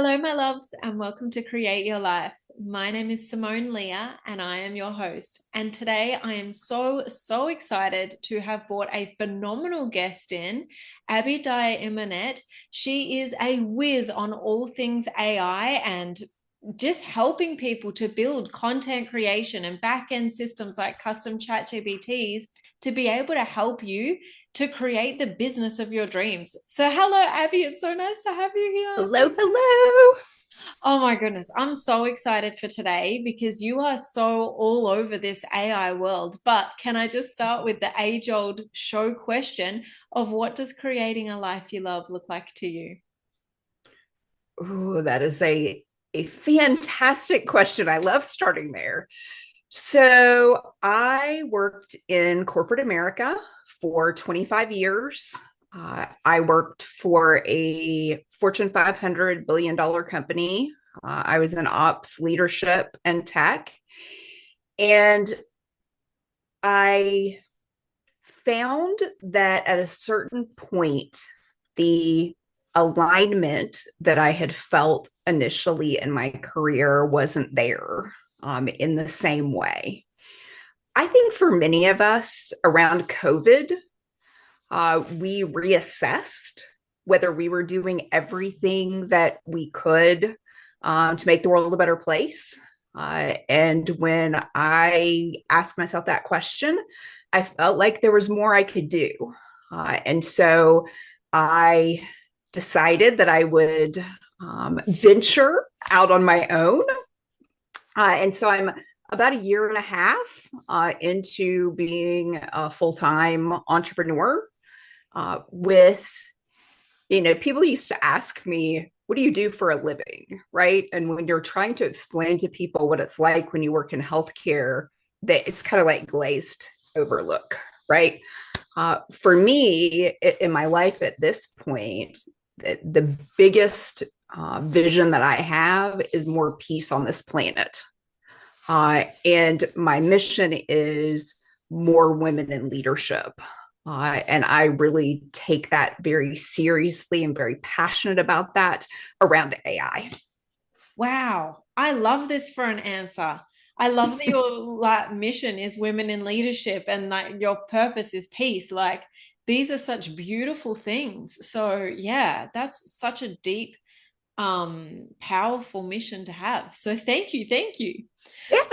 Hello, my loves, and welcome to Create Your Life. My name is Simone Leah, and I am your host. And today I am so excited to have brought a phenomenal guest in, Abbey Dyer Amonette. She is a whiz on all things AI and just helping people to build content creation and back-end systems like custom chat GPTs to be able to help you to create the business of your dreams. So, hello, Abbey. It's so nice to have you here. Hello, hello. Oh my goodness, I'm so excited for today because you are so all over this AI world. But can I just start with the age-old show question of what does creating a life you love look like to you? Oh, that is a fantastic question. I love starting there. So, I worked in corporate America for 25 years. I worked for a Fortune 500 billion-dollar company. I was in ops, leadership, and tech. And I found that at a certain point, the alignment that I had felt initially in my career wasn't there in the same way. I think for many of us around COVID, we reassessed whether we were doing everything that we could to make the world a better place. And when I asked myself that question, I felt like there was more I could do. And so I decided that I would venture out on my own. And so I'm about a year and a half into being a full time entrepreneur with, people used to ask me, what do you do for a living? Right. And when you're trying to explain to people what it's like when you work in healthcare, that it's kind of like glazed overlook. Right. For me, in my life at this point, the biggest vision that I have is more peace on this planet. And my mission is more women in leadership. And I really take that very seriously and very passionate about that around AI. Wow, I love this for an answer. I love that your like mission is women in leadership and like your purpose is peace. Like these are such beautiful things. So yeah, that's such a deep, powerful mission to have. So thank you, thank you. Yeah.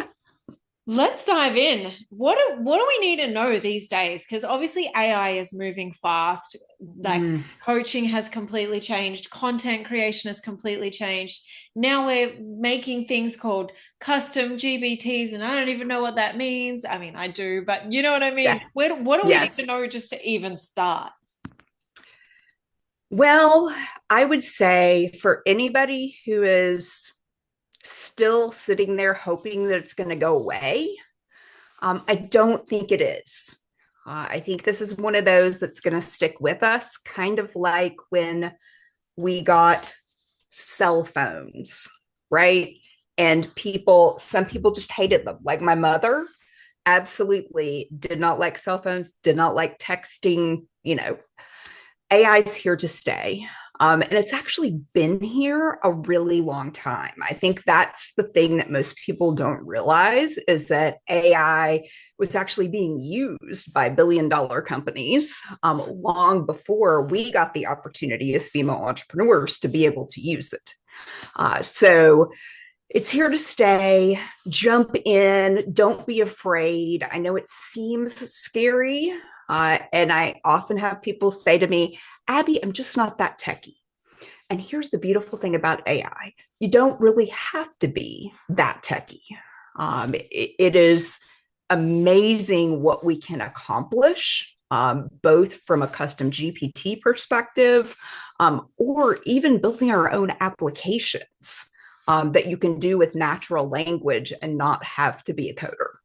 Let's dive in. What do we need to know these days? Because obviously AI is moving fast. Like Mm, coaching has completely changed, content creation has completely changed. Now we're making things called custom GPTs, and I don't even know what that means. I mean, I do, but you know what I mean? yeah. What do we need Yes. to know just to even start? Well, I would say for anybody who is still sitting there hoping that it's going to go away, I don't think it is. I think this is one of those that's going to stick with us, kind of like when we got cell phones, right? And some people just hated them. Like my mother absolutely did not like cell phones, did not like texting. AI is here to stay. And it's actually been here a really long time. I think that's the thing that most people don't realize is that AI was actually being used by billion-dollar companies long before we got the opportunity as female entrepreneurs to be able to use it. So it's here to stay. Jump in. Don't be afraid. I know it seems scary. And I often have people say to me, Abby, I'm just not that techie. And here's the beautiful thing about AI, you don't really have to be that techie. It is amazing what we can accomplish, both from a custom GPT perspective or even building our own applications that you can do with natural language and not have to be a coder.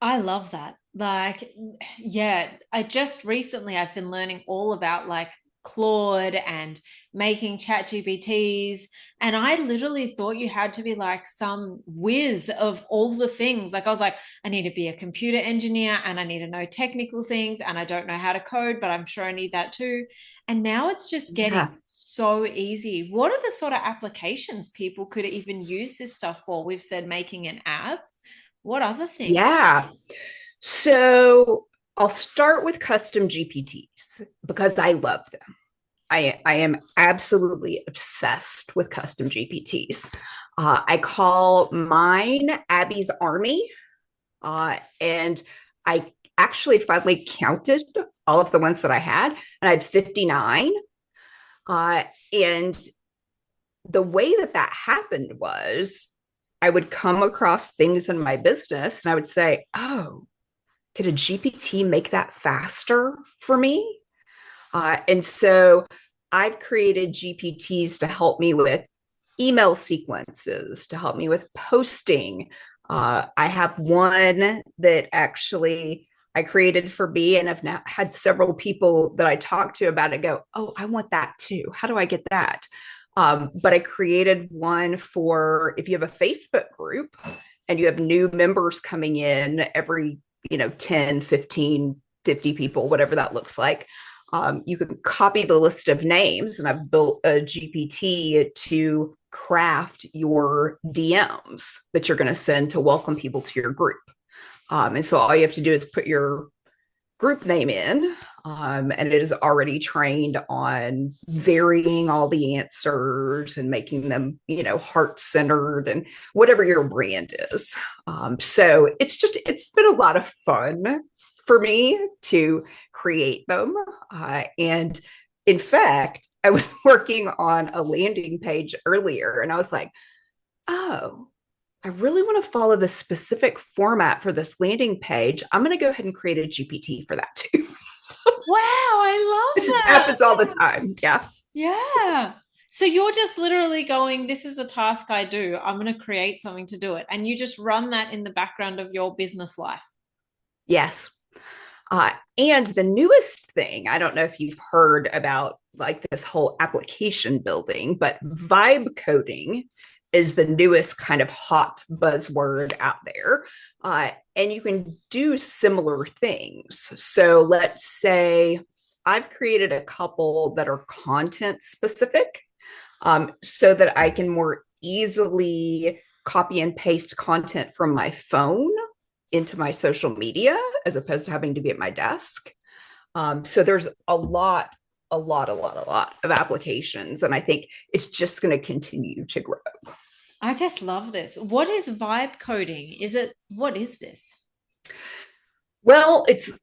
I love that. Like, yeah, I just recently I've been learning all about like Claude and making chat GPTs. And I literally thought you had to be like some whiz of all the things. Like I was like, I need to be a computer engineer and I need to know technical things and I don't know how to code, but I'm sure I need that too. And now it's just getting Yeah. so easy. What are the sort of applications people could even use this stuff for? We've said making an app. What other things? Yeah. So I'll start with custom GPTs because I love them. I am absolutely obsessed with custom GPTs. I call mine Abby's Army. And I actually finally counted all of the ones that I had, and I had 59. And the way that that happened was I would come across things in my business and I would say, oh, could a GPT make that faster for me? And so I've created GPTs to help me with email sequences, to help me with posting. I have one that actually I created for me, and I've now had several people that I talk to about it go, oh, I want that too. How do I get that? But I created one for if you have a Facebook group and you have new members coming in every, 10, 15, 50 people, whatever that looks like. You can copy the list of names, and I've built a GPT to craft your DMs that you're going to send to welcome people to your group. And so all you have to do is put your group name in, and it is already trained on varying all the answers and making them, heart centered and whatever your brand is. So it's been a lot of fun for me to create them. And in fact, I was working on a landing page earlier and I was like, oh, I really want to follow the specific format for this landing page. I'm going to go ahead and create a GPT for that too. Wow, I It love just that. happens all the time. Yeah. Yeah. So you're just literally going, this is a task I do. I'm going to create something to do it. And you just run that in the background of your business life. Yes. And the newest thing, I don't know if you've heard about like this whole application building, but vibe coding is the newest kind of hot buzzword out there. And you can do similar things. So let's say I've created a couple that are content specific, so that I can more easily copy and paste content from my phone into my social media as opposed to having to be at my desk. So there's a lot of applications. And I think it's just going to continue to grow. I just love this. What is vibe coding? What is this? Well, it's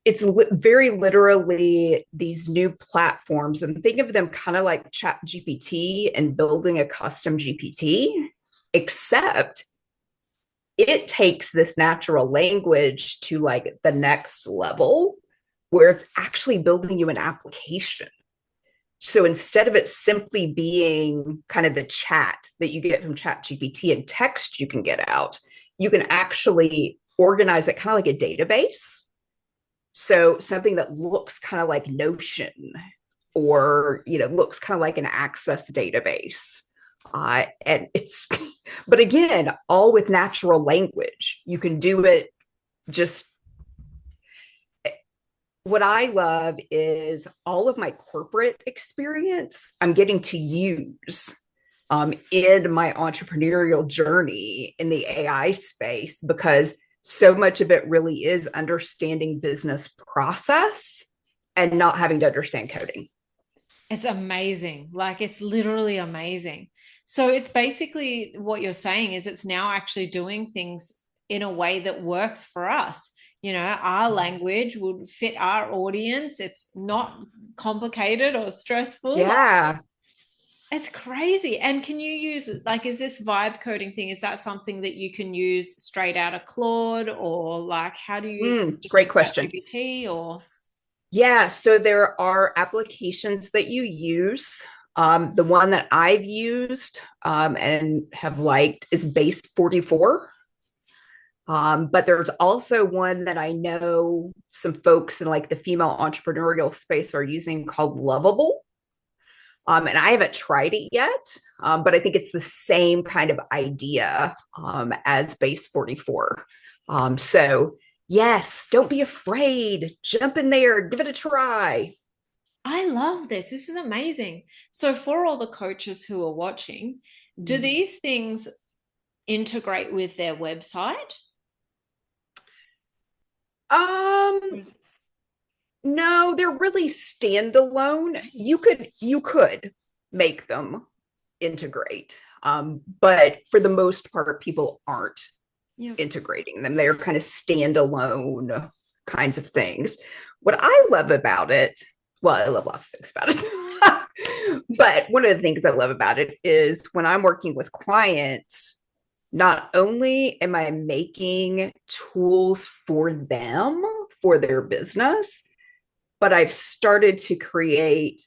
very literally these new platforms, and think of them kind of like Chat GPT and building a custom GPT, except it takes this natural language to like the next level where it's actually building you an application. So instead of it simply being kind of the chat that you get from Chat GPT and text you can get out, you can actually organize it kind of like a database. So something that looks kind of like Notion or, looks kind of like an Access database. And it's, but again, all with natural language. You can do it just. What I love is all of my corporate experience I'm getting to use in my entrepreneurial journey in the AI space, because so much of it really is understanding business process and not having to understand coding. It's amazing. Like it's literally amazing. So it's basically what you're saying is it's now actually doing things in a way that works for us. Our Yes. language would fit our audience. It's not complicated or stressful. Yeah. It's crazy. And can you use, like, is this vibe coding thing, is that something that you can use straight out of Claude, or like, how do you just Great use that question. GPT or? Yeah, so there are applications that you use. The one that I've used and have liked is Base 44. But there's also one that I know some folks in like the female entrepreneurial space are using called Lovable. And I haven't tried it yet, but I think it's the same kind of idea as Base 44. So, yes, don't be afraid. Jump in there, give it a try. I love this. This is amazing. So, for all the coaches who are watching, do these things integrate with their website? Or Um, is it- no, they're really standalone. You could make them integrate. But for the most part, people aren't Yeah. integrating them. They're kind of standalone kinds of things. What I love about it, well, I love lots of things about it. But one of the things I love about it is when I'm working with clients, not only am I making tools for them for their business, but I've started to create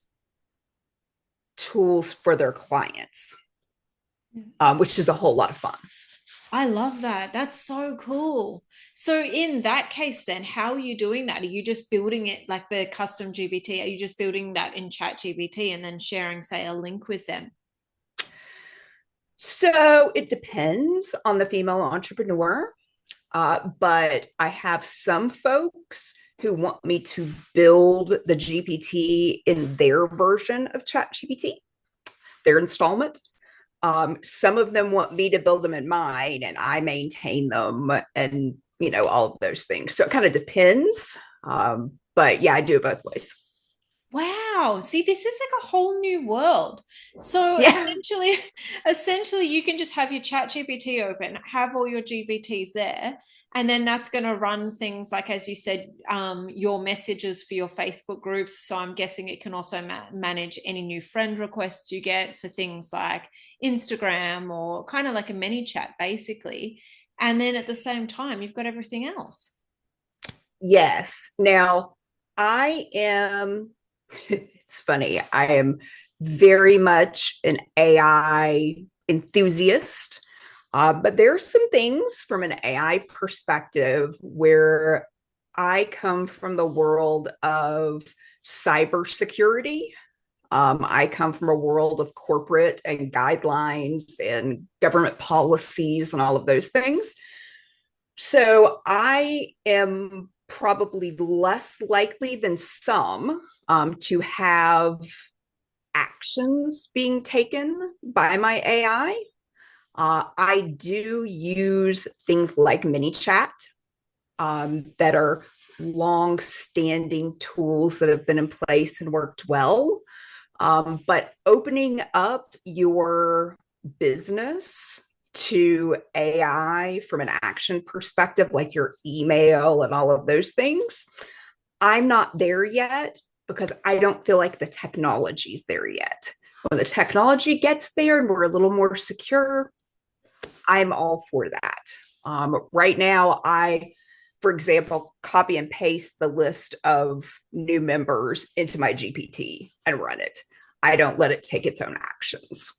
tools for their clients, which is a whole lot of fun. I love that. That's so cool. So, in that case, then, how are you doing that? Are you just building it like the custom GPT? Are you just building that in Chat GPT and then sharing, say, a link with them? So it depends on the female entrepreneur. But I have some folks who want me to build the GPT in their version of ChatGPT, their installment. Some of them want me to build them in mine and I maintain them and, all of those things. So it kind of depends. But yeah, I do it both ways. Wow. See, this is like a whole new world. So Yeah. essentially you can just have your chat GPT open, have all your GPTs there, and then that's going to run things like, as you said, your messages for your Facebook groups. So I'm guessing it can also manage any new friend requests you get for things like Instagram or kind of like a mini chat, basically. And then at the same time, you've got everything else. Yes. Now, I am, it's funny, I am very much an AI enthusiast. But there are some things from an AI perspective where I come from the world of cybersecurity. I come from a world of corporate and guidelines and government policies and all of those things. So I am probably less likely than some to have actions being taken by my AI. I do use things like mini chat that are long standing tools that have been in place and worked well. But opening up your business to AI from an action perspective, like your email and all of those things, I'm not there yet because I don't feel like the technology's there yet. When the technology gets there and we're a little more secure, I'm all for that. Right now, for example, copy and paste the list of new members into my GPT and run it. I don't let it take its own actions.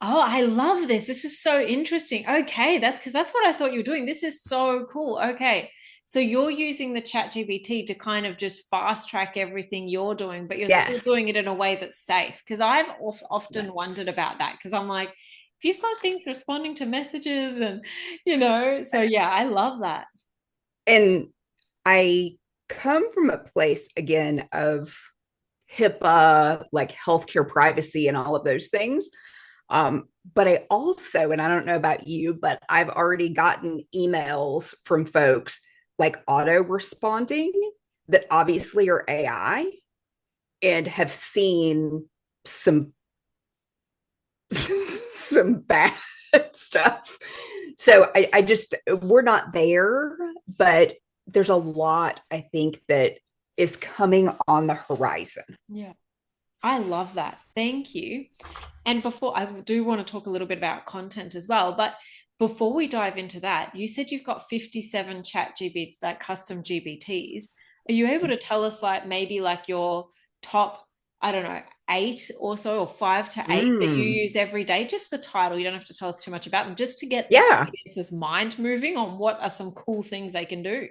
Oh, I love this. This is so interesting. Okay, that's because that's what I thought you were doing. This is so cool. Okay. So you're using the chat GPT to kind of just fast track everything you're doing, but you're still Yes. doing it in a way that's safe. Because I've often Right. wondered about that because I'm like, if you've got things responding to messages and, so yeah, I love that. And I come from a place again of HIPAA, like healthcare privacy and all of those things. But I also, and I don't know about you, but I've already gotten emails from folks like auto responding that obviously are AI and have seen some some bad stuff. So I just we're not there, but there's a lot I think that is coming on the horizon. Yeah. I love that. Thank you. And before I do want to talk a little bit about content as well, but before we dive into that, you said you've got 57 chat GB like custom GBTs. Are you able to tell us like maybe like your top, I don't know, eight or so, or five to eight that you Mm, use every day? Just the title. You don't have to tell us too much about them, just to get the yeah. audience's mind moving on what are some cool things they can do.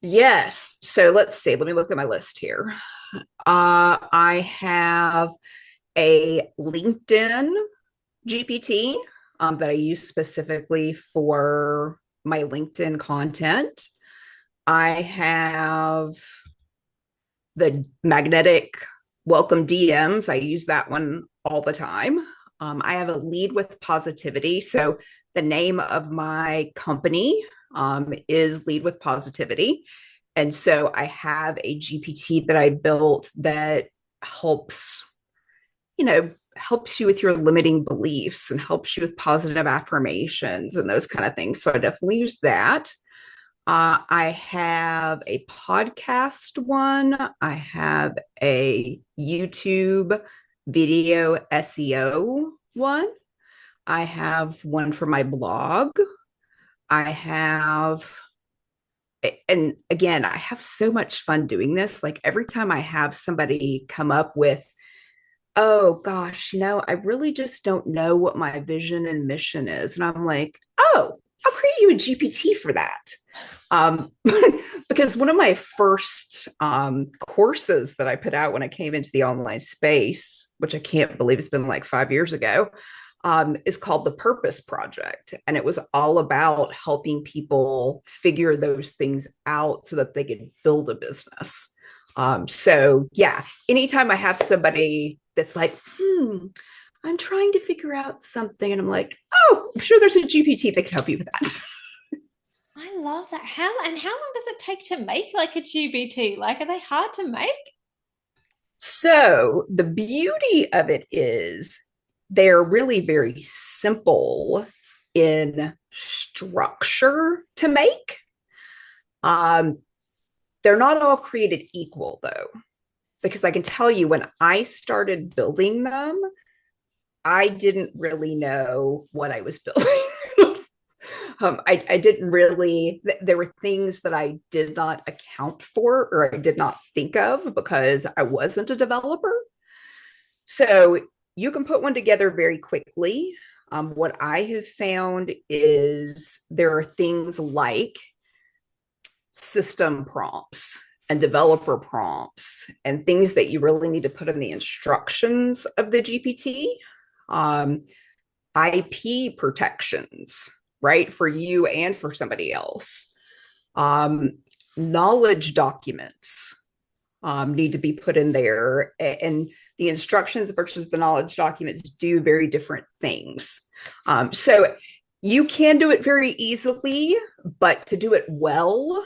Yes. So let's see. Let me look at my list here. I have a LinkedIn GPT that I use specifically for my LinkedIn content. I have the magnetic welcome DMs. I use that one all the time. I have a lead with positivity. So the name of my company is Lead with Positivity. And so I have a GPT that I built that helps, helps you with your limiting beliefs and helps you with positive affirmations and those kind of things. So I definitely use that. I have a podcast one. I have a YouTube video SEO one. I have one for my blog. I have, and again, I have so much fun doing this. Like every time I have somebody come up with, oh gosh, I really just don't know what my vision and mission is. And I'm like, oh, I'll create you a GPT for that. Because one of my first courses that I put out when I came into the online space, which I can't believe it's been like 5 years ago, is called the Purpose Project. And it was all about helping people figure those things out so that they could build a business. So yeah, anytime I have somebody that's like, I'm trying to figure out something, and I'm like, oh, I'm sure there's a GPT that can help you with that. I love that. How long does it take to make like a GPT? Like, are they hard to make? So the beauty of it is they're really very simple in structure to make. They're not all created equal though, because I can tell you when I started building them, I didn't really know what I was building. I didn't really, there were things that I did not account for or I did not think of because I wasn't a developer. So you can put one together very quickly. What I have found is there are things like system prompts and developer prompts and things that you really need to put in the instructions of the GPT. IP protections, right, for you and for somebody else. Knowledge documents need to be put in there, and the instructions versus the knowledge documents do very different things. So you can do it very easily, but to do it well,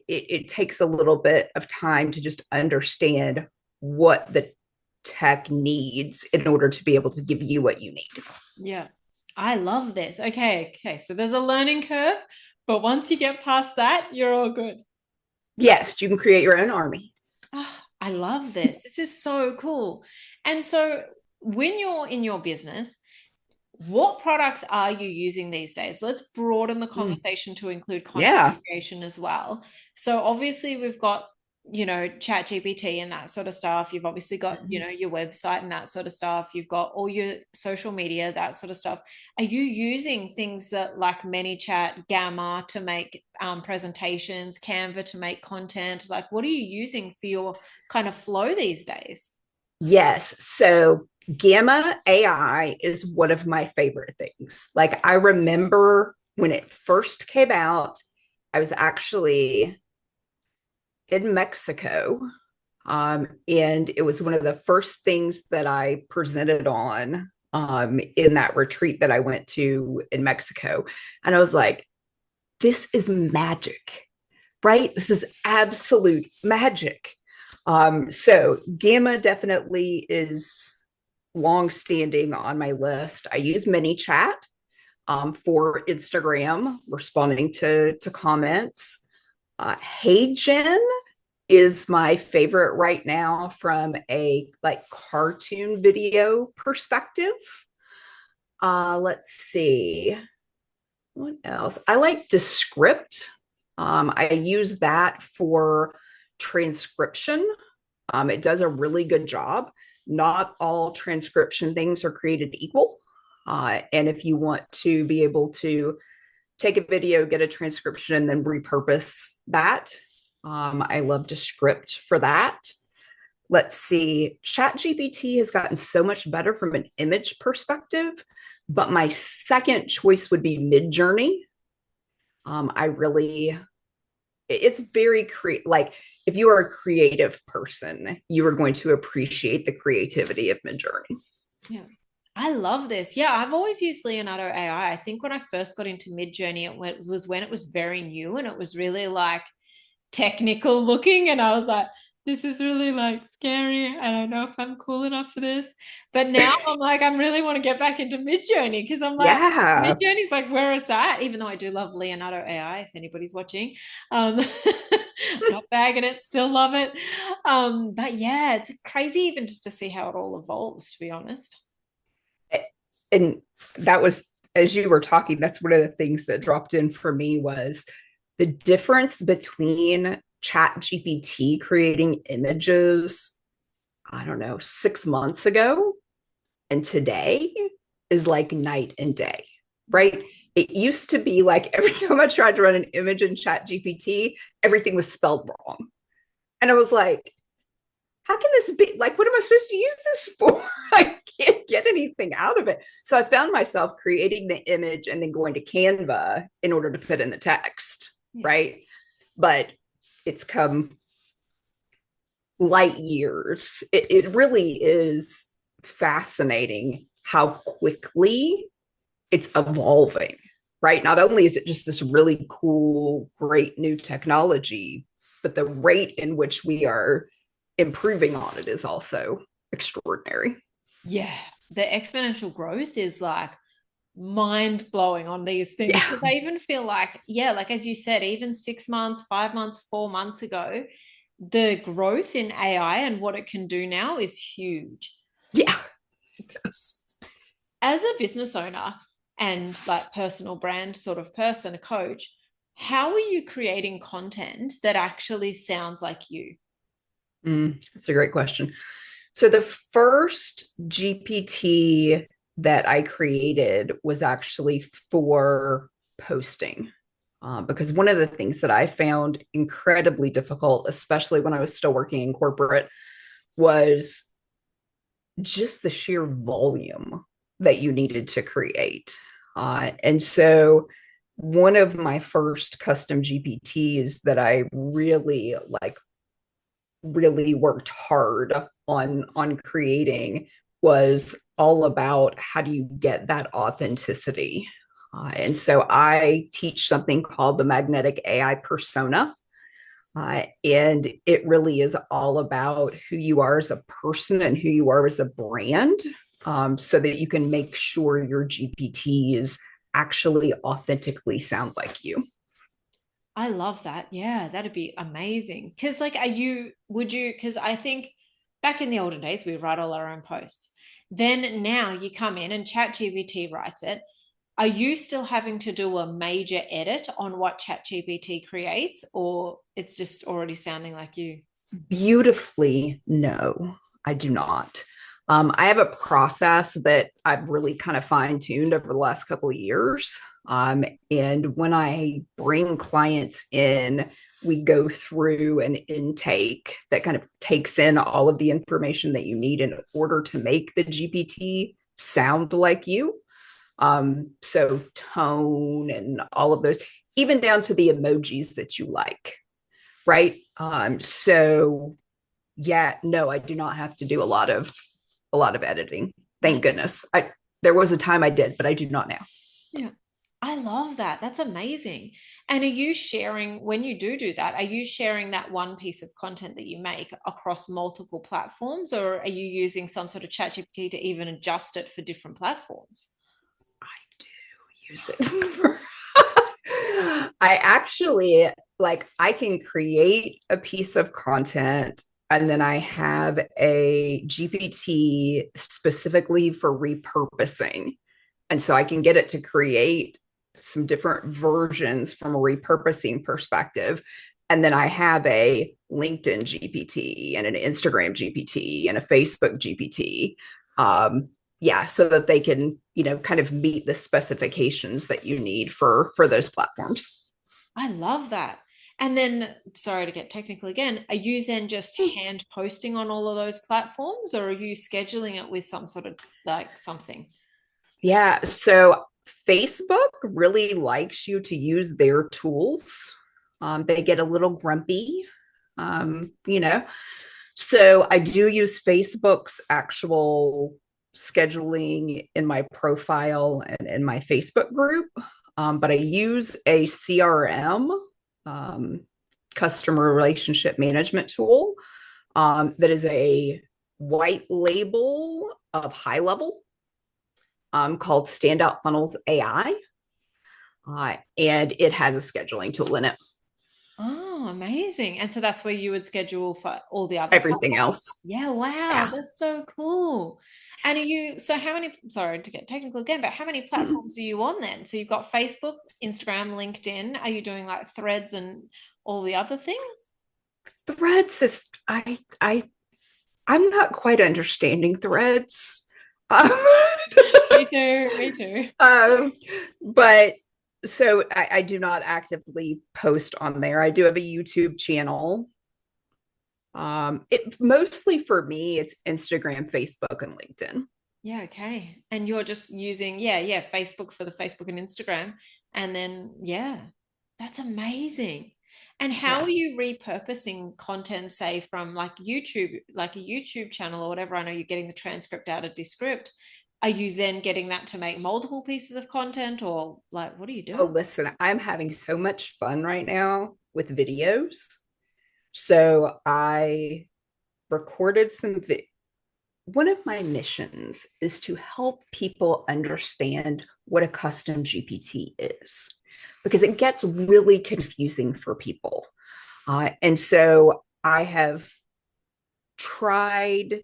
it takes a little bit of time to just understand what the tech needs in order to be able to give you what you need. Yeah. I love this. Okay. So there's a learning curve, but once you get past that, you're all good. Yes, you can create your own army. Oh, I love this. This is so cool. And so when you're in your business, what products are you using these days? Let's broaden the conversation to include content creation as well. So obviously we've got, chat GPT and that sort of stuff. You've obviously got, your website and that sort of stuff. You've got all your social media, that sort of stuff. Are you using things that like ManyChat, Gamma to make presentations, Canva to make content? Like what are you using for your kind of flow these days? Yes. So Gamma AI is one of my favorite things. Like I remember when it first came out, I was actually in Mexico. And it was one of the first things that I presented on in that retreat that I went to in Mexico. And I was like, this is magic, right? This is absolute magic. So Gamma definitely is long-standing on my list. I use ManyChat for Instagram, responding to comments. HeyGen is my favorite right now from a like cartoon video perspective. Let's see. What else? I like Descript. I use that for transcription. It does a really good job. Not all transcription things are created equal. And if you want to be able to take a video, get a transcription, and then repurpose that, I love Descript for that. let's see, ChatGPT has gotten so much better from an image perspective, but my second choice would be Midjourney. I really, it's very like if you are a creative person, you are going to appreciate the creativity of Midjourney. Yeah. I love this. Yeah, I've always used Leonardo AI. I think when I first got into Midjourney, was when it was very new and it was really like technical looking. And I was like, this is really like scary. I don't know if I'm cool enough for this. But now I'm like, I really want to get back into Midjourney because I'm like, Yeah. Midjourney's like where it's at, even though I do love Leonardo AI, if anybody's watching. Um, not bagging it, still love it. But yeah, it's crazy even just to see how it all evolves, to be honest. And that was, as you were talking, that's one of the things that dropped in for me was the difference between chat GPT creating images, I don't know, 6 months ago and today is like night and day, right? It used to be like every time I tried to run an image in chat GPT, everything was spelled wrong. And I was like, how can this be? Like, what am I supposed to use this for? I can't get anything out of it. So I found myself creating the image and then going to Canva in order to put in the text, right? But it's come light years. It really is fascinating how quickly it's evolving, right? Not only is it just this really cool, great new technology, but the rate in which we are improving on it is also extraordinary. Yeah, the exponential growth is like mind blowing on these things. Yeah. Because I even feel like, yeah, like as you said, even 6 months, 5 months, 4 months ago, the growth in AI and what it can do now is huge. Yeah. As a business owner and like personal brand sort of person, a coach, how are you creating content that actually sounds like you? That's a great question. So the first GPT that I created was actually for posting. Because one of the things that I found incredibly difficult, especially when I was still working in corporate, was just the sheer volume that you needed to create. And so one of my first custom GPTs that I really worked hard on creating was all about how do you get that authenticity. And so I teach something called the magnetic AI persona. And it really is all about who you are as a person and who you are as a brand, so that you can make sure your GPTs actually authentically sound like you. I love that. Yeah, that'd be amazing. Because, like, would you, because I think back in the olden days, we write all our own posts. Then now you come in and ChatGPT writes it. Are you still having to do a major edit on what ChatGPT creates, or it's just already sounding like you? Beautifully, no, I do not. I have a process that I've really kind of fine tuned over the last couple of years. And when I bring clients in, we go through an intake that kind of takes in all of the information that you need in order to make the GPT sound like you. So tone and all of those, even down to the emojis that you like, right? So yeah, no, I do not have to do a lot of editing. Thank goodness. There was a time I did, but I do not now. Yeah. I love that. That's amazing. And are you sharing, when you do that, are you sharing that one piece of content that you make across multiple platforms, or are you using some sort of ChatGPT to even adjust it for different platforms? I do use it. I actually like I can create a piece of content and then I have a GPT specifically for repurposing. And so I can get it to create some different versions from a repurposing perspective. And then I have a LinkedIn GPT and an Instagram GPT and a Facebook GPT. Yeah, so that they can, kind of meet the specifications that you need for those platforms. I love that. And then, sorry to get technical again, are you then just hand posting on all of those platforms, or are you scheduling it with some sort of like something? Yeah. So Facebook really likes you to use their tools. They get a little grumpy, you know. So I do use Facebook's actual scheduling in my profile and in my Facebook group, but I use a CRM, um, customer relationship management tool, that is a white label of high level, called Standout Funnels AI. And it has a scheduling tool in it. Oh, amazing. And so that's where you would schedule for all the other Everything platforms? else. Yeah, wow, Yeah. that's so cool. And are you, so how many, sorry to get technical again, but how many platforms are you on then? So you've got Facebook, Instagram, LinkedIn. Are you doing like threads and all the other things? Threads is I'm not quite understanding threads. Um, Me too, me too. um, but so I do not actively post on there. I do have a YouTube channel. It mostly for me, it's Instagram, Facebook, and LinkedIn. Yeah, okay. And you're just using, yeah, Facebook for the Facebook and Instagram. And then, yeah, that's amazing. And how Yeah. are you repurposing content, say, from like YouTube, like a YouTube channel or whatever? I know you're getting the transcript out of Descript. Are you then getting that to make multiple pieces of content, or like what are you Oh, doing? listen, I'm having so much fun right now with videos. So I recorded one of my missions is to help people understand what a custom GPT is, because it gets really confusing for people. And so I have tried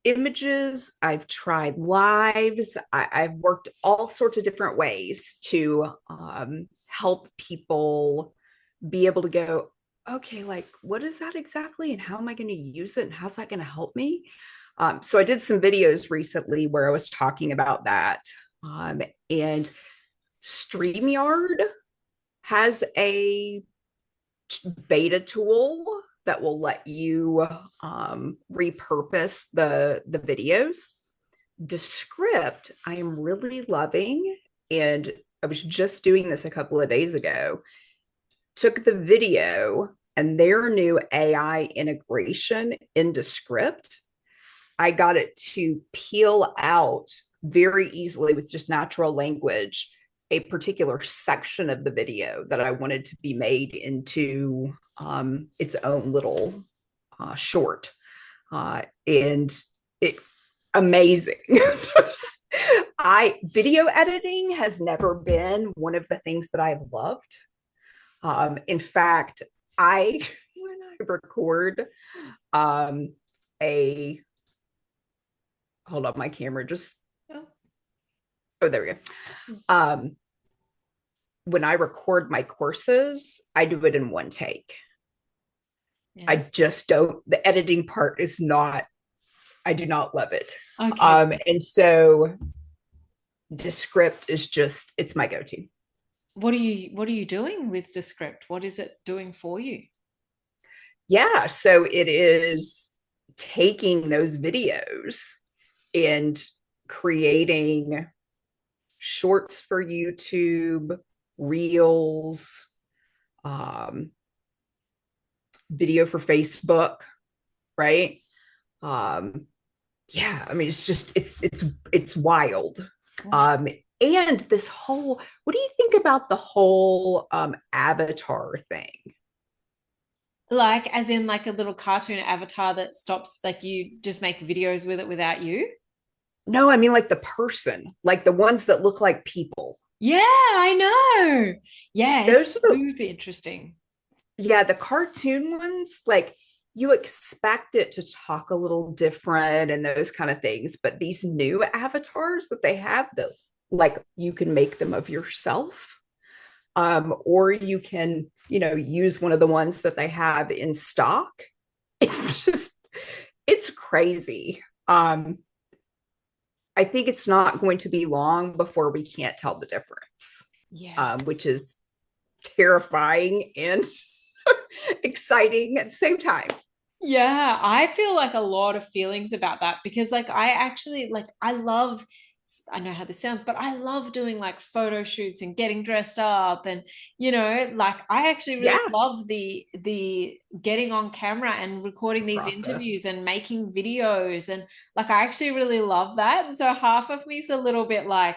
images, I've tried lives, I've worked all sorts of different ways to, help people be able to go, okay, like, what is that exactly? And how am I going to use it? And how's that going to help me? So I did some videos recently where I was talking about that. And StreamYard has a beta tool that will let you, repurpose the videos. Descript, I am really loving, and I was just doing this a couple of days ago. Took the video and their new AI integration into Script. I got it to peel out very easily with just natural language a particular section of the video that I wanted to be made into, its own little, short. And it amazing. I Video editing has never been one of the things that I've loved. In fact, I when I record, um, a hold up, my camera just Oh, oh there we go. When I record my courses, I do it in one take. I yeah. just don't. The editing part is not. I do not love it. Okay. And so Descript is just it's my go-to. What are you doing with Descript? What is it doing for you? Yeah, so it is taking those videos and creating shorts for YouTube, reels, um, video for Facebook, right? Um, yeah, I mean, it's just it's wild. Um, and this whole, what do you think about the whole, avatar thing? Like, as in, like a little cartoon avatar that stops, like you just make videos with it without you? No, I mean like the person, like the ones that look like people. Yeah, I know. Yeah, it's Those are the super interesting. Yeah, the cartoon ones, like you expect it to talk a little different and those kind of things, but these new avatars that they have, that like you can make them of yourself, or you can, use one of the ones that they have in stock. It's just it's crazy. I think it's not going to be long before we can't tell the difference, Yeah. which is terrifying and exciting at the same time. Yeah, I feel like a lot of feelings about that because like I actually like I love I know how this sounds, but I love doing like photo shoots and getting dressed up and like I actually really Yeah, love the getting on camera and recording these process. interviews and making videos and like I actually really love that. And so half of me is a little bit like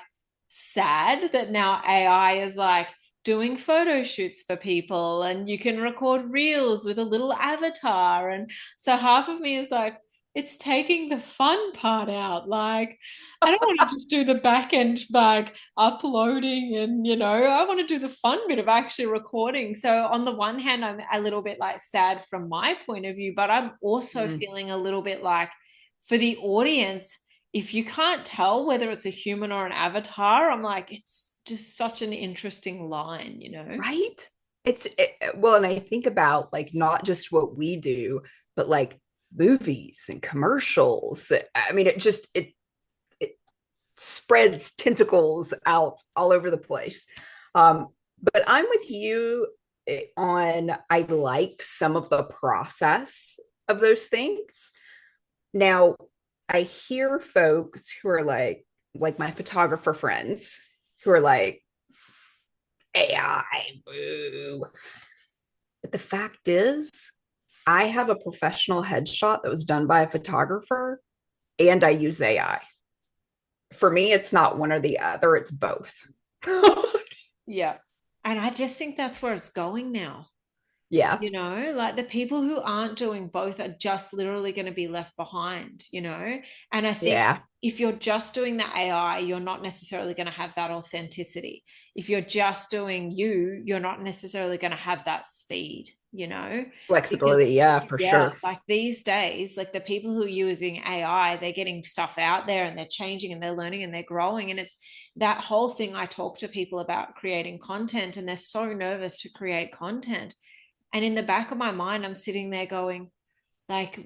sad that now AI is like doing photo shoots for people and you can record reels with a little avatar. And so half of me is like, it's taking the fun part out. Like, I don't want to just do the back end like uploading and, I want to do the fun bit of actually recording. So, on the one hand, I'm a little bit like sad from my point of view, but I'm also Mm, feeling a little bit like for the audience, if you can't tell whether it's a human or an avatar, I'm like, it's just such an interesting line. right? Well, and I think about like not just what we do, but like movies and commercials. I mean, it spreads tentacles out all over the place. Um, but I'm with you on I like some of the process of those things. Now, I hear folks who are like my photographer friends who are like, AI, boo. But the fact is, I have a professional headshot that was done by a photographer and I use AI. For me, it's not one or the other, it's both. Yeah. And I just think that's where it's going now. Yeah. Like the people who aren't doing both are just literally going to be left behind. And I think Yeah. if you're just doing the AI, you're not necessarily going to have that authenticity. If you're just doing you, you're not necessarily going to have that speed, because Flexibility. Yeah, for yeah, sure. like these days, like the people who are using AI, they're getting stuff out there and they're changing and they're learning and they're growing. And it's that whole thing I talk to people about creating content, and they're so nervous to create content. And in the back of my mind, I'm sitting there going, like,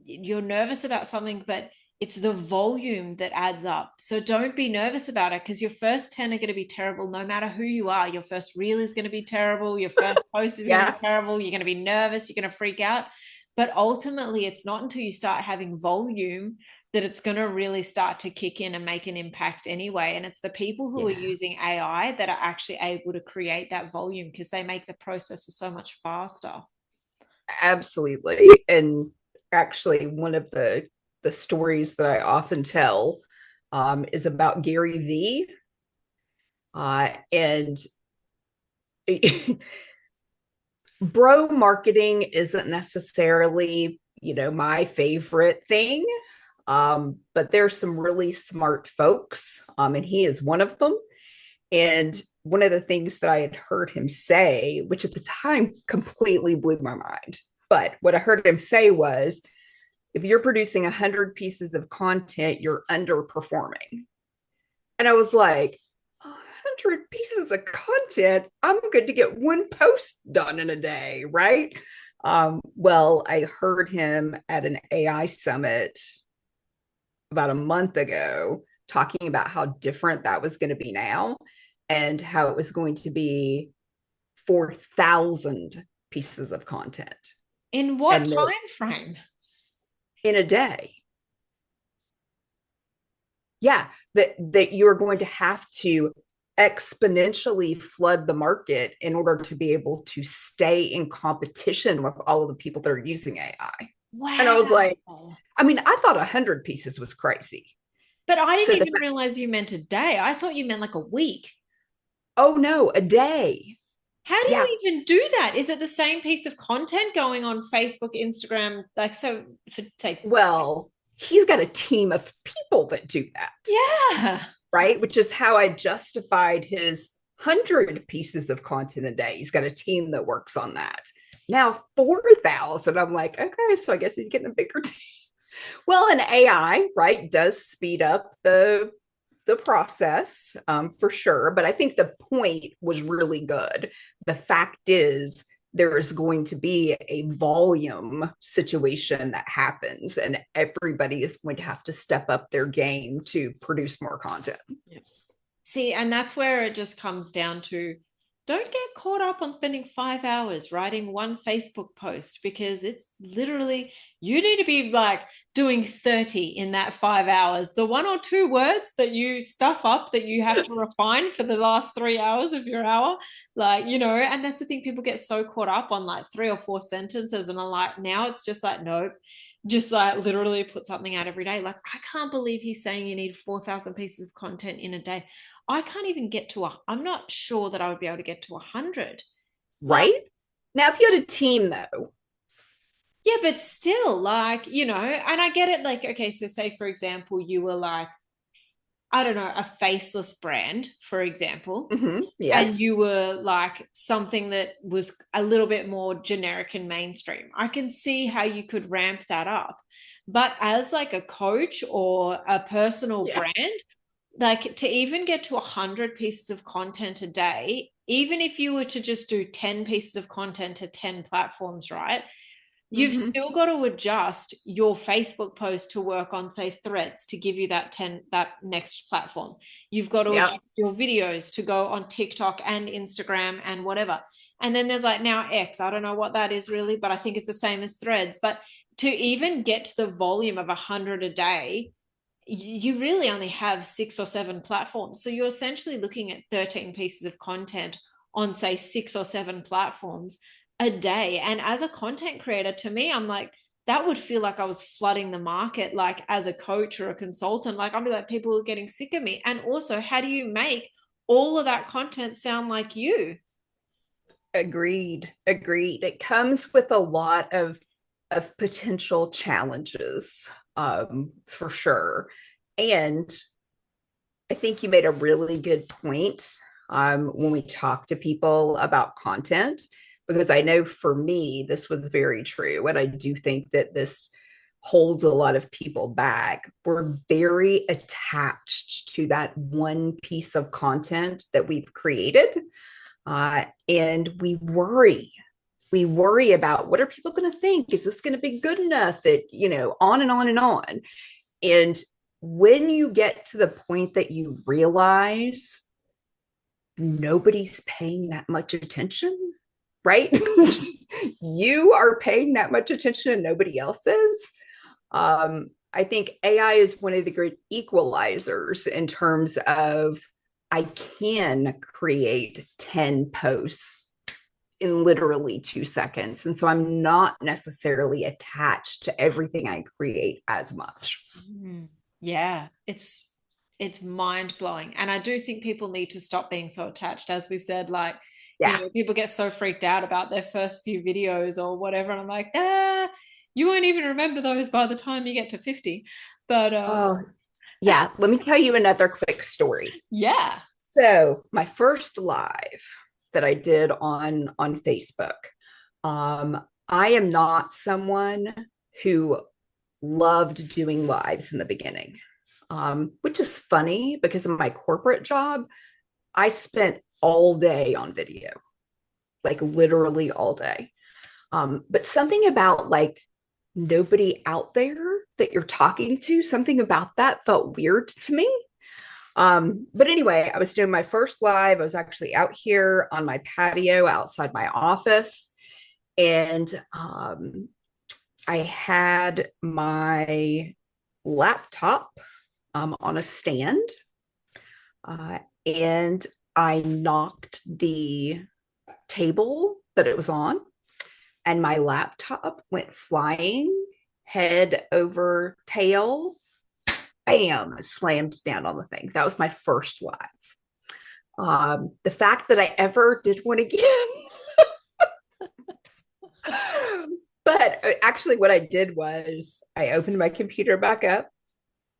you're nervous about something, but it's the volume that adds up. So don't be nervous about it because your first 10 are going to be terrible no matter who you are. Your first reel is going to be terrible. Your first post is going to be Yeah. terrible. You're going to be nervous. You're going to freak out. But ultimately, it's not until you start having volume that it's going to really start to kick in and make an impact anyway. And it's the people who are Yeah. using AI that are actually able to create that volume because they make the process so much faster. Absolutely. And actually, one of the stories that I often tell is about Gary V. And bro marketing isn't necessarily, my favorite thing. But there's some really smart folks, and he is one of them. And one of the things that I had heard him say, which at the time completely blew my mind, but what I heard him say was, if you're producing 100 pieces of content, you're underperforming. And I was like, 100 pieces of content, I'm good to get one post done in a day, right? Well, I heard him at an AI summit about a month ago talking about how different that was going to be now and how it was going to be 4,000 pieces of content In what and that time frame? in a day. Yeah, that you're going to have to exponentially flood the market in order to be able to stay in competition with all of the people that are using AI. And I was like, Wow. I mean, I thought 100 pieces was crazy. But I So didn't the even realize you meant a day. I thought you meant like a week. oh no, a day. How do Yeah. you even do that? Is it the same piece of content going on Facebook, Instagram? Like, so for say, Well, he's got a team of people that do that, yeah. right? Which is how I justified his 100 pieces of content a day. He's got a team that works on that. Now 4,000. I'm like, okay, so I guess he's getting a bigger team. Well, an AI, right, does speed up the process for sure. But I think the point was really good. The fact is, there is going to be a volume situation that happens, and everybody is going to have to step up their game to produce more content. Yeah. See, and that's where it just comes down to don't get caught up on spending 5 hours writing one Facebook post, because it's literally, you need to be like doing 30 in that 5 hours. The 1 or 2 words that you stuff up that you have to refine for the last 3 hours of your hour, like, and that's the thing, people get so caught up on like 3 or 4 sentences, and I'm like, now it's just like, nope, just like literally put something out every day. Like, I can't believe he's saying you need 4,000 pieces of content in a day. I can't even get to I'm not sure that I would be able to get to 100. Like, Right? Now, if you had a team though, yeah, but still, like, and I get it. Like, okay, so say, for example, you were like, I don't know, a faceless brand, for example, and yes. you were like something that was a little bit more generic and mainstream. I can see how you could ramp that up. But as like a coach or a personal Yeah. brand, like to even get to 100 pieces of content a day, even if you were to just do 10 pieces of content to 10 platforms, right? You've Mm-hmm. still got to adjust your Facebook post to work on, say, threads to give you that next platform. You've got to Yeah. adjust your videos to go on TikTok and Instagram and whatever. And then there's like now X. I don't know what that is really, but I think it's the same as threads. But to even get to the volume of 100 a day, you really only have 6 or 7 platforms. So you're essentially looking at 13 pieces of content on, say, 6 or 7 platforms a day. And as a content creator, to me, I'm like, that would feel like I was flooding the market, like as a coach or a consultant. Like, I'd be like, people are getting sick of me. And also, how do you make all of that content sound like you? Agreed. Agreed. It comes with a lot of potential challenges, for sure. And I think you made a really good point, when we talk to people about content, because I know for me, this was very true. And I do think that this holds a lot of people back. We're very attached to that one piece of content that we've created. And we worry. We worry about, what are people going to think? Is this going to be good enough? That, on and on and on. And when you get to the point that you realize nobody's paying that much attention, right? You are paying that much attention and nobody else is. I think AI is one of the great equalizers in terms of, I can create 10 posts in literally 2 seconds. And so I'm not necessarily attached to everything I create as much. Yeah, it's mind blowing. And I do think people need to stop being so attached, as we said, like, Yeah. people get so freaked out about their first few videos or whatever. And I'm like, you won't even remember those by the time you get to 50. But Oh, yeah. Let me tell you another quick story. yeah. So my first live that I did on Facebook, I am not someone who loved doing lives in the beginning, which is funny because in my corporate job, I spent all day on video, like literally all day. But something about like nobody out there that you're talking to, something about that felt weird to me. But anyway, I was doing my first live. I was actually out here on my patio outside my office. And I had my laptop on a stand, and I knocked the table that it was on, and my laptop went flying head over tail. Bam, slammed down on the thing. That was my first live. The fact that I ever did one again. But actually, what I did was I opened my computer back up.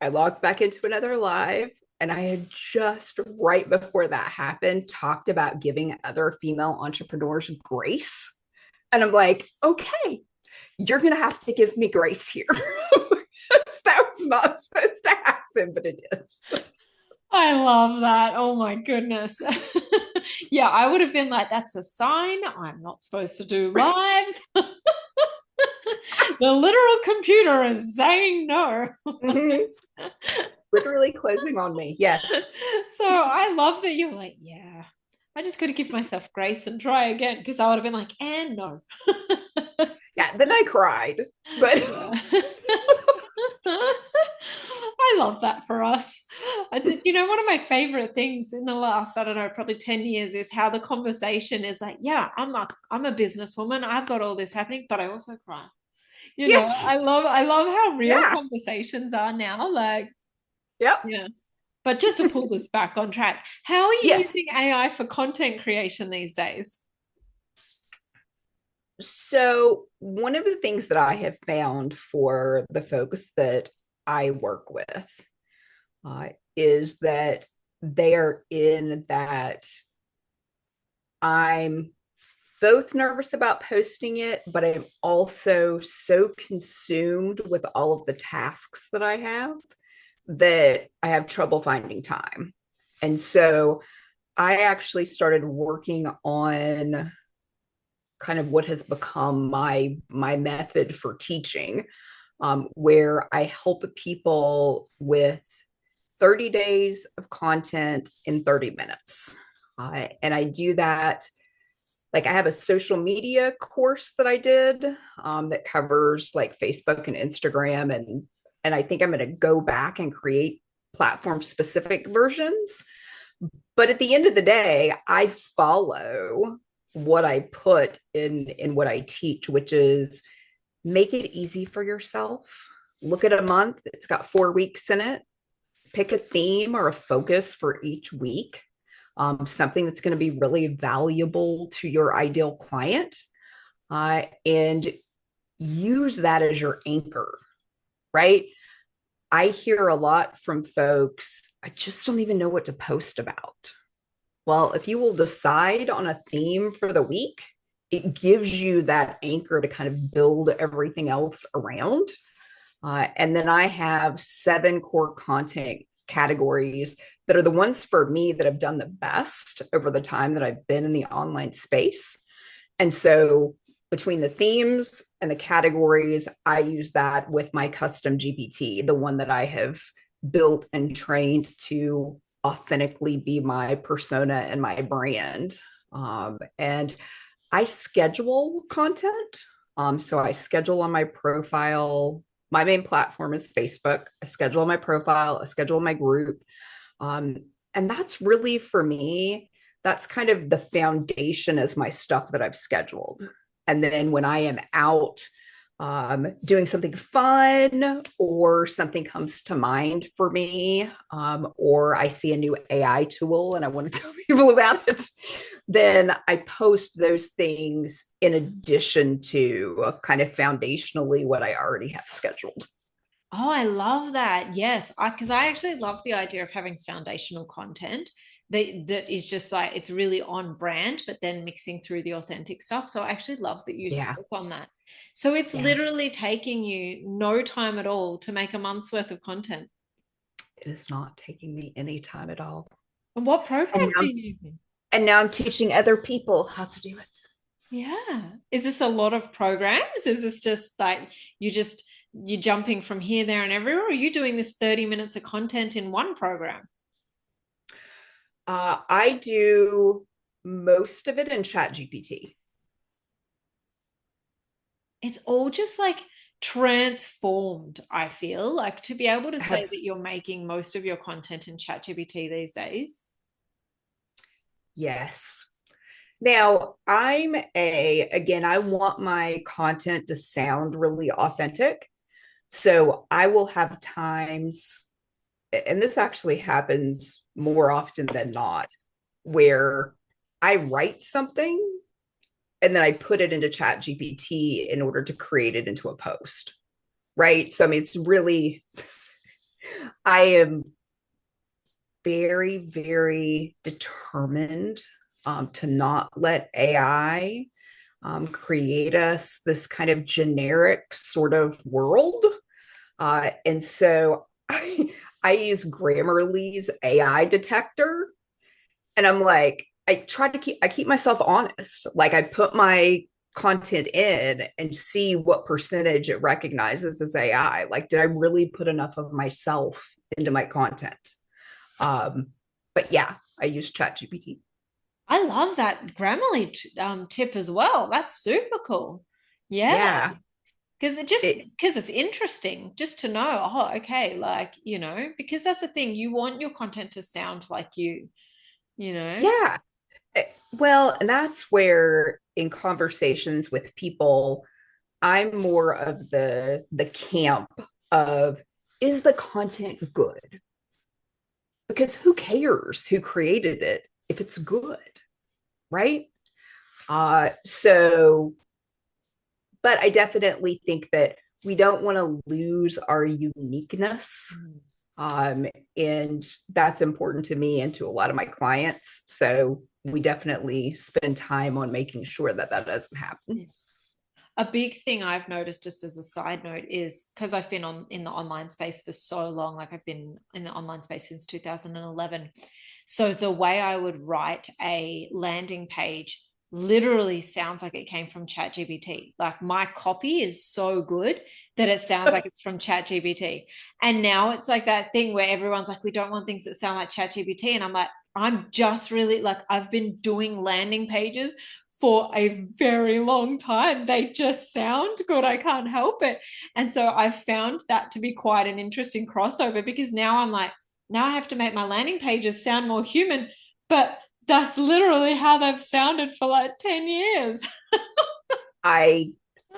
I logged back into another live. And I had just right before that happened talked about giving other female entrepreneurs grace. And I'm like, okay, you're going to have to give me grace here. That was not supposed to happen, but it did. I love that. Oh my goodness. Yeah, I would have been like, that's a sign. I'm not supposed to do lives. The literal computer is saying no. Mm-hmm. Literally closing on me. Yes. So I love that you're like, yeah, I just got to give myself grace and try again, because I would have been like, and no. Yeah, then I cried. But Yeah. I love that for us. One of my favorite things in the last, I don't know, probably 10 years is how the conversation is like, yeah, I'm a businesswoman. I've got all this happening, but I also cry. yes. I love how real Yeah. conversations are now. Like, Yep. yeah. But just to pull this back on track, how are you Yes. using AI for content creation these days? So, one of the things that I have found for the folks that I work with is that they're in that I'm both nervous about posting it, but I'm also so consumed with all of the tasks that I have that I have trouble finding time. And so I actually started working on kind of what has become my method for teaching, where I help people with 30 days of content in 30 minutes. And I do that. Like I have a social media course that I did that covers like Facebook and Instagram, and I think I'm going to go back and create platform specific versions. But at the end of the day, I follow what I put in what I teach, which is make it easy for yourself. Look at a month, it's got 4 weeks in it. Pick a theme or a focus for each week, something that's going to be really valuable to your ideal client, and use that as your anchor, right? I hear a lot from folks, I just don't even know what to post about. Well, if you will decide on a theme for the week, it gives you that anchor to kind of build everything else around. And then I have 7 core content categories that are the ones for me that have done the best over the time that I've been in the online space. And so between the themes and the categories, I use that with my custom GPT, the one that I have built and trained to authentically be my persona and my brand. And I schedule content. So I schedule on my profile. My main platform is Facebook. I schedule on my profile, I schedule my group. Um, and that's really for me, that's kind of the foundation as my stuff that I've scheduled. And then when I am out doing something fun or something comes to mind for me, or I see a new AI tool and I want to tell people about it, then I post those things in addition to kind of foundationally what I already have scheduled. Oh, I love that. Yes, because I actually love the idea of having foundational content that is just like it's really on brand, but then mixing through the authentic stuff. So I actually love that you Yeah. spoke on that. So it's Yeah. literally taking you no time at all to make a month's worth of content. It is not taking me any time at all. And what And programs are now, you using? and now I'm teaching other people how to do it. Yeah. Is this a lot of programs? Is this just like you're jumping from here, there, and everywhere? Or are you doing this 30 minutes of content in one program? I do most of it in Chat GPT. It's all just like transformed, I feel like to be able to say that Abs- you're making most of your content in ChatGPT these days. yes. Now, again, I want my content to sound really authentic. So I will have times, and this actually happens more often than not, where I write something and then I put it into Chat GPT in order to create it into a post. Right. So I mean, it's really, I am very, very determined to not let AI create us this kind of generic sort of world. And so I use Grammarly's AI detector, and I'm like, I keep myself honest. Like I put my content in and see what percentage it recognizes as AI. Like, did I really put enough of myself into my content? Um, but yeah, I use ChatGPT. I love that Grammarly tip as well. That's super cool. Yeah. Yeah. Because it's interesting just to know, oh, okay, like, because that's the thing, you want your content to sound like you know? Yeah. Well, and that's where in conversations with people, I'm more of the camp of, is the content good? Because who cares who created it if it's good, right? So, but I definitely think that we don't want to lose our uniqueness. Mm. Um, and that's important to me and to a lot of my clients. So we definitely spend time on making sure that that doesn't happen. A big thing I've noticed, just as a side note, is because I've been on in the online space for so long, like I've been in the online space since 2011. So the way I would write a landing page literally sounds like it came from ChatGPT. Like my copy is so good that it sounds like it's from ChatGPT. And now it's like that thing where everyone's like, we don't want things that sound like ChatGPT. And I'm like, I'm just really like, I've been doing landing pages for a very long time. They just sound good. I can't help it. And so I found that to be quite an interesting crossover because now I'm like, now I have to make my landing pages sound more human. But that's literally how they've sounded for like 10 years. I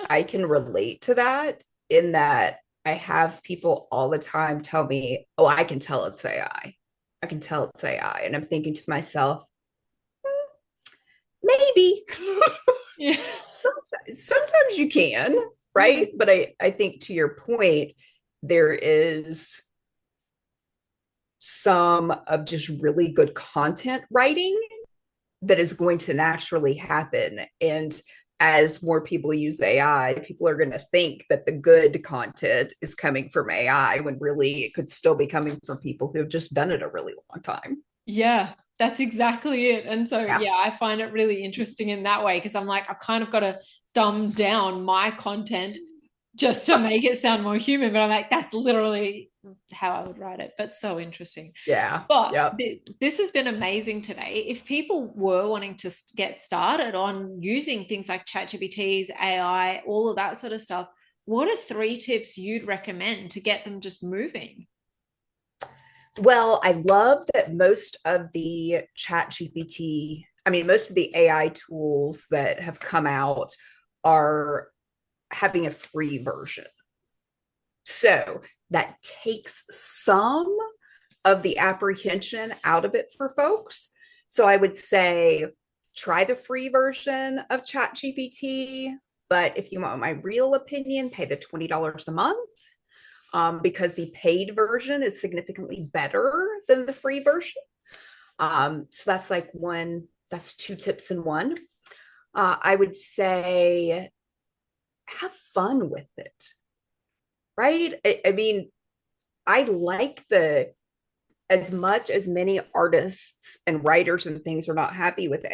I can relate to that in that I have people all the time tell me, "Oh, I can tell it's AI. I can tell it's AI." And I'm thinking to myself, maybe. Yeah. Sometimes you can, right? But I think to your point, there is some of just really good content writing that is going to naturally happen. And as more people use AI, people are going to think that the good content is coming from AI when really it could still be coming from people who have just done it a really long time. Yeah, that's exactly it. And so, Yeah. yeah, I find it really interesting in that way because I'm like, I've kind of got to dumb down my content just to make it sound more human. But I'm like, that's literally how I would write it. But so interesting. Yeah. But Yep. this has been amazing today. If people were wanting to get started on using things like ChatGPTs, AI, all of that sort of stuff, what are 3 tips you'd recommend to get them just moving? Well, I love that most of the chat GPT, I mean, most of the AI tools that have come out are having a free version. So that takes some of the apprehension out of it for folks. So I would say try the free version of ChatGPT. But if you want my real opinion, pay the $20 a month because the paid version is significantly better than the free version. So that's like that's 2 tips in one. I would say have fun with it, right? I mean, I like as much as many artists and writers and things are not happy with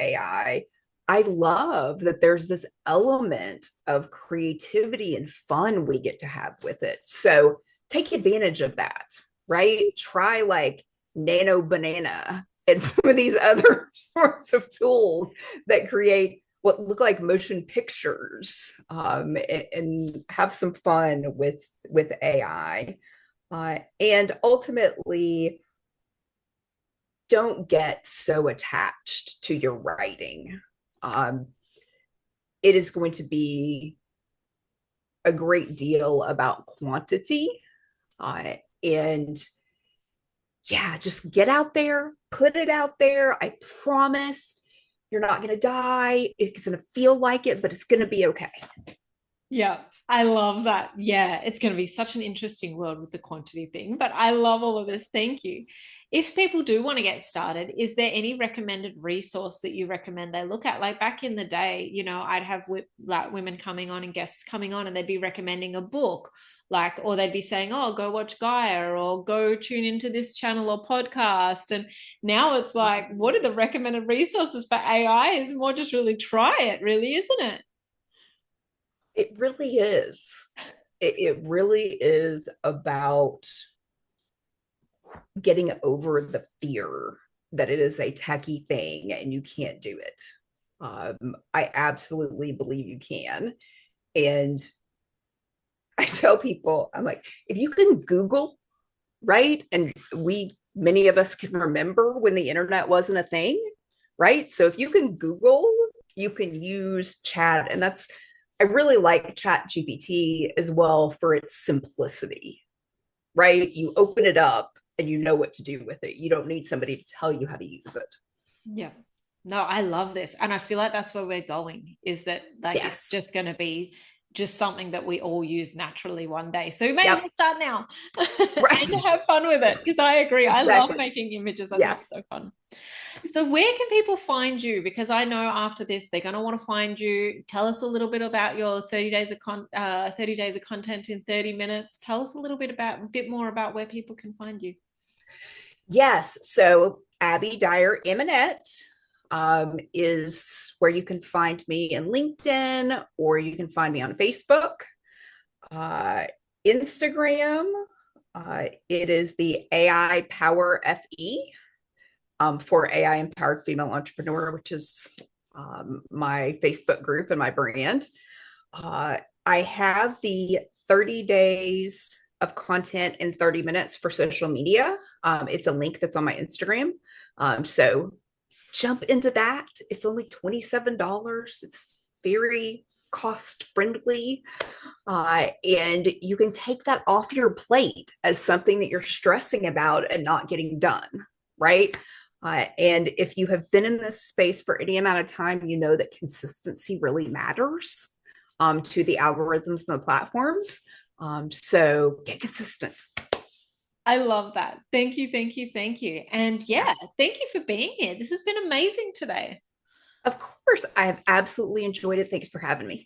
I love that there's this element of creativity and fun we get to have with it. So take advantage of that, right? Try like Nano Banana and some of these other sorts of tools that create what look like motion pictures and have some fun with AI. And ultimately, don't get so attached to your writing. Um, it is going to be a great deal about quantity. And yeah, just get out there, put it out there. I promise you're not going to die. It's going to feel like it, but it's going to be okay. Yeah, I love that. Yeah, it's going to be such an interesting world with the quantity thing, but I love all of this. Thank you. If people do want to get started, is there any recommended resource that you recommend they look at? Like back in the day, I'd have like women coming on and guests coming on, and they'd be recommending a book, like, or they'd be saying, "Oh, go watch Gaia," or "Go tune into this channel or podcast." And now it's like, what are the recommended resources for AI? Is more just really try it, really, isn't it? It really is. It really is about getting over the fear. that it is a techie thing and you can't do it. I absolutely believe you can. And I tell people, I'm like, if you can Google, right? And many of us can remember when the internet wasn't a thing, right? So if you can Google, you can use chat. And I really like chat GPT as well for its simplicity, right? You open it up and you know what to do with it. You don't need somebody to tell you how to use it. Yeah. No, I love this. And I feel like that's where we're going, is that like it's Yes. just going to be just something that we all use naturally one day. So we may as Yep. well start now Right. and have fun with it, because I agree. I love Exactly. making images. I think Yeah. it's so fun. So where can people find you? Because I know after this they're going to want to find you. Tell us a little bit about your 30 days of 30 days of content in 30 minutes. Tell us a bit more about where people can find you. Yes. So Abbey Dyer Amonette is where you can find me in LinkedIn, or you can find me on Facebook, uh, Instagram. It is the AI Power FE, for AI Empowered Female Entrepreneur, which is my Facebook group and my brand. I have the 30 days of content in 30 minutes for social media. It's a link that's on my Instagram. So jump into that. It's only $27. It's very cost friendly. And you can take that off your plate as something that you're stressing about and not getting done, right? And if you have been in this space for any amount of time, you know that consistency really matters, to the algorithms and the platforms. So get consistent. I love that. Thank you, thank you, thank you. And Yeah, yeah, thank you for being here. This has been amazing today. of course. I have absolutely enjoyed it. Thanks for having me.